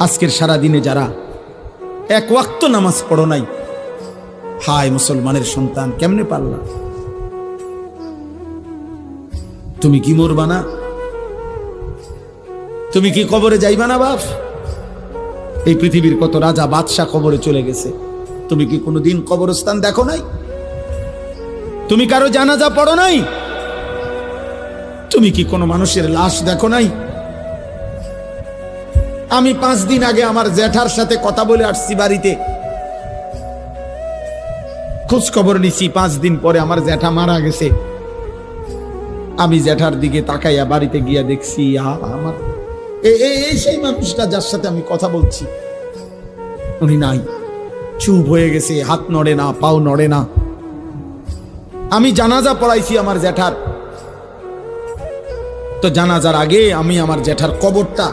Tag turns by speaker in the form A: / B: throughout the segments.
A: আজকের সারা দিনে যারা এক ওয়াক্ত নামাজ পড়ো নাই, হায় মুসলমানের সন্তান, কেমনে পারলা? তুমি কি মরবা না? তুমি কি কবরে যাইবা না বাপ? এই পৃথিবীর কত রাজা বাদশাহ কবরে চলে গেছে, তুমি কি কোনোদিন কবরস্থান দেখো নাই? তুমি কারো জানাজা পড়ো নাই? তুমি কি কোনো মানুষের লাশ দেখো নাই? আমি 5 দিন আগে আমার জ্যাঠার সাথে কথা বলে আসছি, বাড়িতে খোঁজ খবর নিছি। 5 দিন পরে আমার জ্যাঠা মারা গেছে। আমি জ্যাঠার দিকে তাকাইয়া বাড়িতে গিয়া দেখছি আমার এই সেই মানুষটা যার সাথে আমি কথা বলছি, উনি নাই, চুপ হয়ে গেছে, হাত নড়ে না, পাও নড়ে না। আমি জানাজা পড়াইছি আমার জ্যাঠার, তো জানাজার আগে আমি আমার জ্যাঠার কবরটা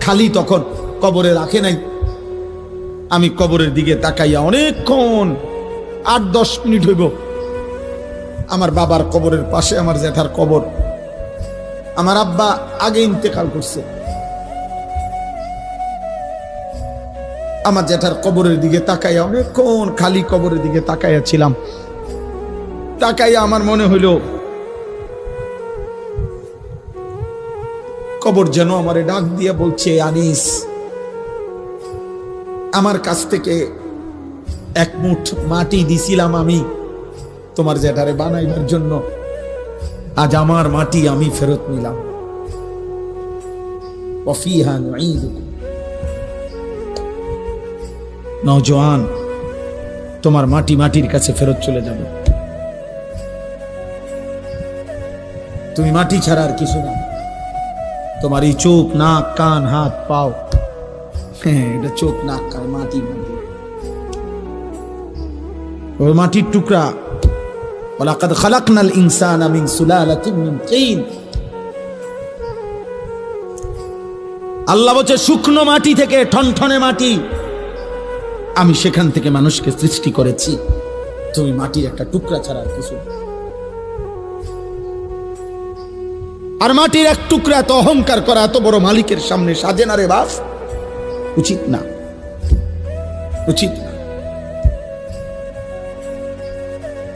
A: খালি, তখন কবরে রাখে নাই। আমি কবরের দিকে তাকাইয়া অনেকক্ষণ 8-10 মিনিট হইব, আমার বাবার কবরের পাশে আমার জ্যাঠার কবর। আমার আব্বা আগে ইন্তেকাল করছে। আমার জ্যাঠার কবরের দিকে তাকাইয়া অনেকক্ষণ খালি কবরের দিকে তাকাইয়া ছিলাম। তাকাইয়া আমার মনে হইল কবর যেন আমারে ডাক দিয়ে বলছে, আনিস, আমার কাছ থেকে 1 মুঠ মাটি দিছিলাম আমি তোমার জ্যাঠারে বানাইবার জন্য, আজ আমার মাটি আমি ফেরত নিলাম। ওয়াফিহা নুঈদুকুম। নওজোয়ান, তোমার মাটি মাটির কাছে ফেরত চলে যাবে। তুমি মাটি ছাড়া আর কিছু না। তোমার এই চোখ, নাক, কান, হাত, পাও, হ্যাঁ, এটা চোখ, নাক, কান, মাটি, মাটি, ওই মাটির টুকরা। ওয়ালাকাদ খালাকনাল ইনসানা মিন সুলালাতিন মিন তিন। আল্লাহ বলছে, শুকনো মাটি থেকে, ঠনঠনে মাটি, আমি সেখান থেকে মানুষকে সৃষ্টি করেছি। তুমি মাটির একটা টুকরা ছাড়া আর কিছু না। আর মাটির এক টুকরা এত অহংকার করা এত বড় মালিকের সামনে সাজে না রে বাপ, উচিত না, উচিত না।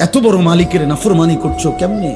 A: এত বড় মালিকের নাফরমানি করছো কেমনে?